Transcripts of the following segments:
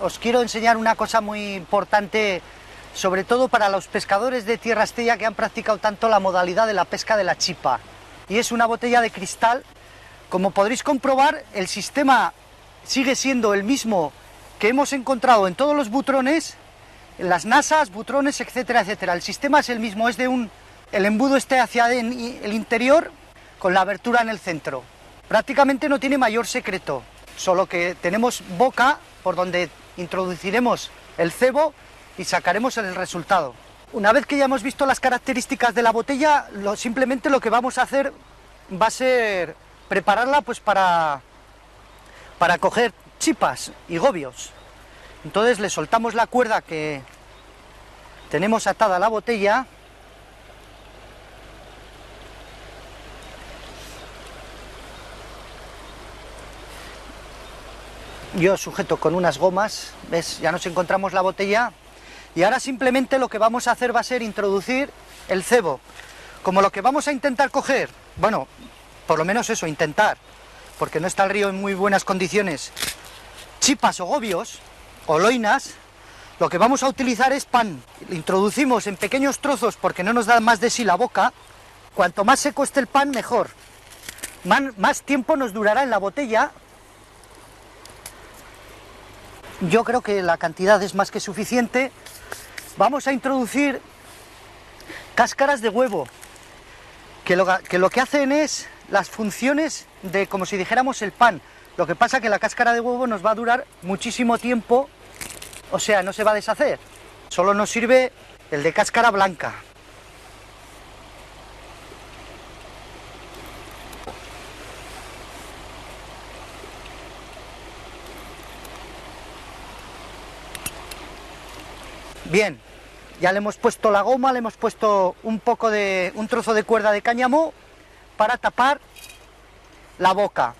Os quiero enseñar una cosa muy importante, sobre todo para los pescadores de Tierra Estella que han practicado tanto la modalidad de la pesca de la chipa. Y es una botella de cristal. Como podréis comprobar, el sistema sigue siendo el mismo que hemos encontrado en todos los butrones, en las nasas, butrones, etcétera, etcétera. El sistema es el mismo, es de el embudo esté hacia el interior con la abertura en el centro. Prácticamente no tiene mayor secreto, solo que tenemos boca por donde introduciremos el cebo y sacaremos el resultado. Una vez que ya hemos visto las características de la botella, simplemente lo que vamos a hacer va a ser prepararla pues para coger chipas y gobios. Entonces le soltamos la cuerda que tenemos atada a la botella. Yo sujeto con unas gomas, ¿ves? Ya nos encontramos la botella y ahora simplemente lo que vamos a hacer va a ser introducir el cebo. Como lo que vamos a intentar coger, bueno, por lo menos eso, intentar, porque no está el río en muy buenas condiciones, chipas o gobios o loinas, lo que vamos a utilizar es pan. Lo introducimos en pequeños trozos porque no nos da más de sí la boca. Cuanto más seco esté el pan, mejor. Más tiempo nos durará en la botella. Yo creo que la cantidad es más que suficiente. Vamos a introducir cáscaras de huevo, que lo que hacen es las funciones de como si dijéramos el pan. Lo que pasa que la cáscara de huevo nos va a durar muchísimo tiempo, o sea, no se va a deshacer. Solo nos sirve el de cáscara blanca. Bien, ya le hemos puesto la goma, le hemos puesto un trozo de cuerda de cáñamo para tapar la boca.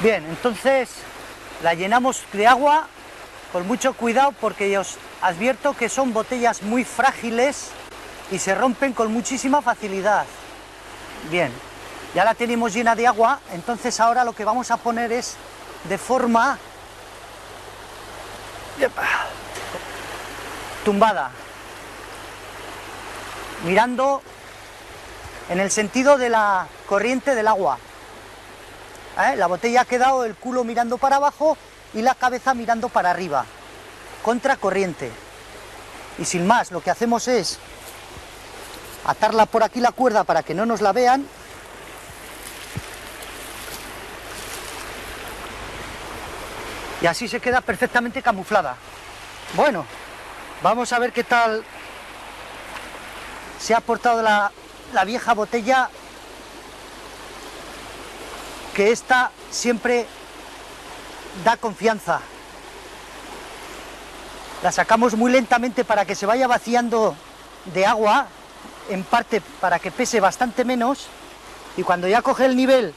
Bien, entonces la llenamos de agua con mucho cuidado porque os advierto que son botellas muy frágiles y se rompen con muchísima facilidad. Bien, ya la tenemos llena de agua, entonces ahora lo que vamos a poner es de forma tumbada, mirando en el sentido de la corriente del agua. La botella ha quedado el culo mirando para abajo y la cabeza mirando para arriba, contracorriente. Y sin más, lo que hacemos es atarla por aquí la cuerda para que no nos la vean. Y así se queda perfectamente camuflada. Bueno, vamos a ver qué tal se ha portado la vieja botella, que esta siempre da confianza. La sacamos muy lentamente para que se vaya vaciando de agua, en parte para que pese bastante menos, y cuando ya coge el nivel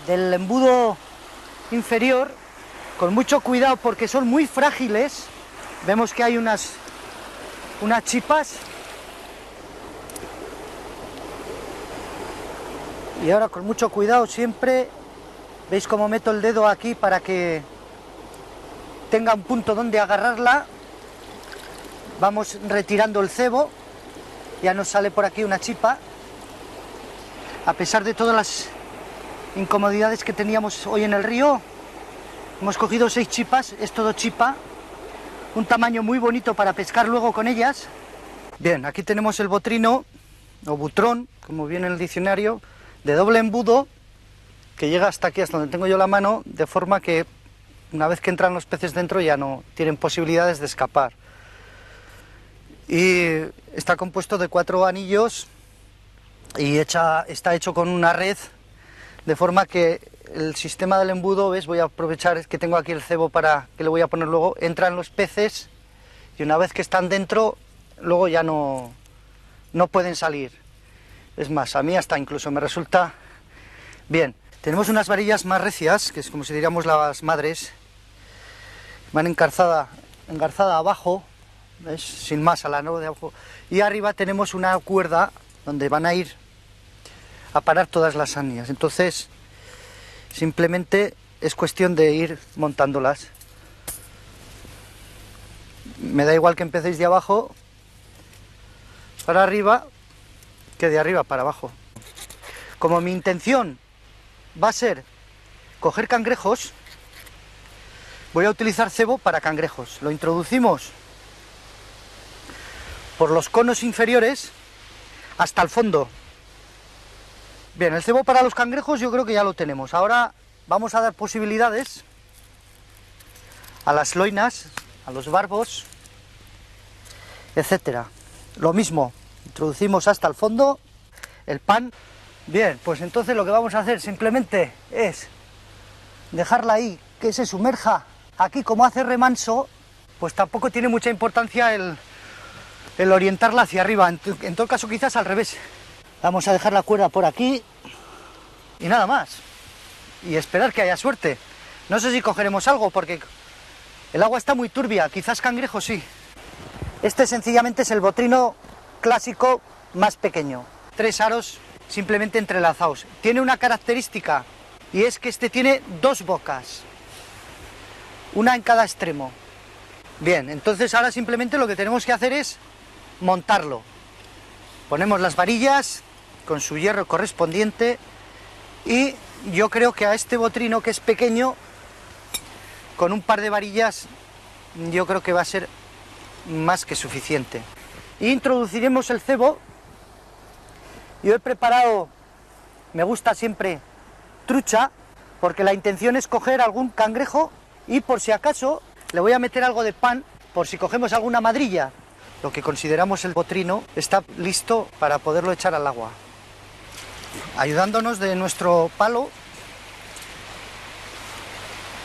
del embudo inferior, con mucho cuidado porque son muy frágiles, vemos que hay unas chipas, y ahora con mucho cuidado siempre, veis cómo meto el dedo aquí para que tenga un punto donde agarrarla. Vamos retirando el cebo, ya nos sale por aquí una chipa. A pesar de todas las incomodidades que teníamos hoy en el río, hemos cogido 6 chipas, es todo chipa, un tamaño muy bonito para pescar luego con ellas. Bien, aquí tenemos el botrino, o butrón, como viene en el diccionario, de doble embudo, que llega hasta aquí, hasta donde tengo yo la mano, de forma que una vez que entran los peces dentro ya no tienen posibilidades de escapar. Y está compuesto de 4 anillos y está hecho con una red, de forma que el sistema del embudo, ¿ves? Voy a aprovechar que tengo aquí el cebo para que le voy a poner luego, entran los peces y una vez que están dentro, luego ya no pueden salir. Es más, a mí hasta incluso me resulta bien. Tenemos unas varillas más recias, que es como si diríamos las madres, van encarzada engarzada abajo, ¿ves? Sin más, a la nave de abajo. Y arriba tenemos una cuerda donde van a ir a parar todas las sanias. Entonces, simplemente es cuestión de ir montándolas. Me da igual que empecéis de abajo para arriba que de arriba para abajo. Como mi intención va a ser coger cangrejos, voy a utilizar cebo para cangrejos. Lo introducimos por los conos inferiores hasta el fondo. Bien, el cebo para los cangrejos yo creo que ya lo tenemos. Ahora vamos a dar posibilidades a las loinas, a los barbos, etcétera. Lo mismo, introducimos hasta el fondo el pan. Bien, pues entonces lo que vamos a hacer simplemente es dejarla ahí, que se sumerja. Aquí, como hace remanso, pues tampoco tiene mucha importancia el orientarla hacia arriba. En todo caso, quizás al revés. Vamos a dejar la cuerda por aquí y nada más. Y esperar que haya suerte. No sé si cogeremos algo porque el agua está muy turbia. Quizás cangrejo sí. Este sencillamente es el botrino clásico más pequeño. 3 aros simplemente entrelazados. Tiene una característica y es que este tiene 2 bocas. Una en cada extremo. Bien, entonces ahora simplemente lo que tenemos que hacer es montarlo. Ponemos las varillas con su hierro correspondiente y yo creo que a este botrino, que es pequeño, con un par de varillas yo creo que va a ser más que suficiente. Introduciremos el cebo. Yo he preparado, me gusta siempre, trucha, porque la intención es coger algún cangrejo y por si acaso le voy a meter algo de pan, por si cogemos alguna madrilla. Lo que consideramos el botrino está listo para poderlo echar al agua. Ayudándonos de nuestro palo,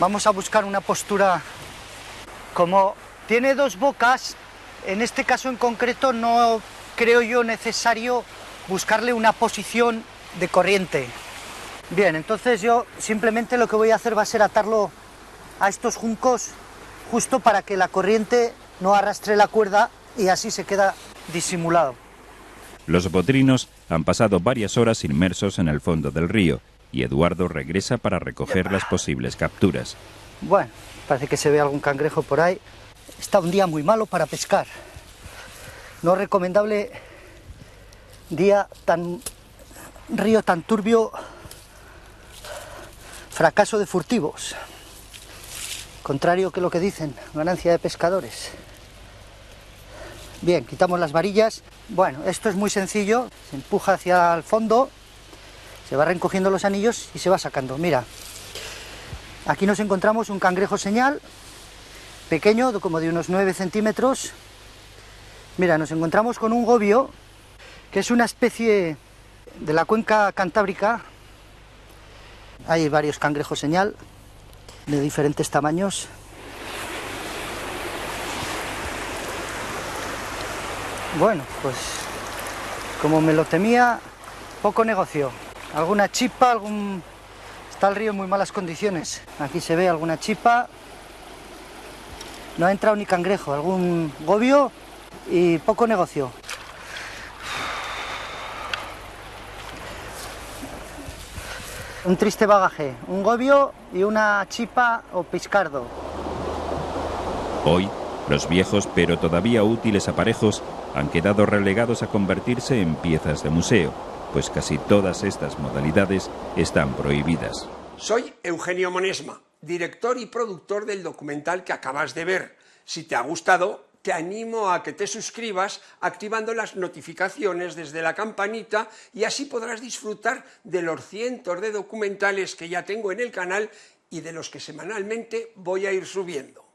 vamos a buscar una postura. Como tiene 2 bocas, en este caso en concreto no creo yo necesario buscarle una posición de corriente. Bien, entonces yo simplemente lo que voy a hacer va a ser atarlo a estos juncos justo para que la corriente no arrastre la cuerda y así se queda disimulado. Los botrinos han pasado varias horas inmersos en el fondo del río y Eduardo regresa para recoger las posibles capturas. Bueno, parece que se ve algún cangrejo por ahí. Está un día muy malo para pescar. No recomendable día río tan turbio, fracaso de furtivos. Contrario que lo que dicen, ganancia de pescadores. Bien, quitamos las varillas. Bueno, esto es muy sencillo, se empuja hacia el fondo, se va recogiendo los anillos y se va sacando. Mira, aquí nos encontramos un cangrejo señal, pequeño, como de unos 9 centímetros. Mira, nos encontramos con un gobio, que es una especie de la cuenca cantábrica. Hay varios cangrejos señal, de diferentes tamaños. Bueno, pues como me lo temía, poco negocio. Alguna chipa, está el río en muy malas condiciones. Aquí se ve alguna chipa. No ha entrado ni cangrejo, algún gobio y poco negocio. Un triste bagaje, un gobio y una chipa o piscardo. Hoy, los viejos pero todavía útiles aparejos han quedado relegados a convertirse en piezas de museo, pues casi todas estas modalidades están prohibidas. Soy Eugenio Monesma, director y productor del documental que acabas de ver. Si te ha gustado, te animo a que te suscribas activando las notificaciones desde la campanita y así podrás disfrutar de los cientos de documentales que ya tengo en el canal y de los que semanalmente voy a ir subiendo.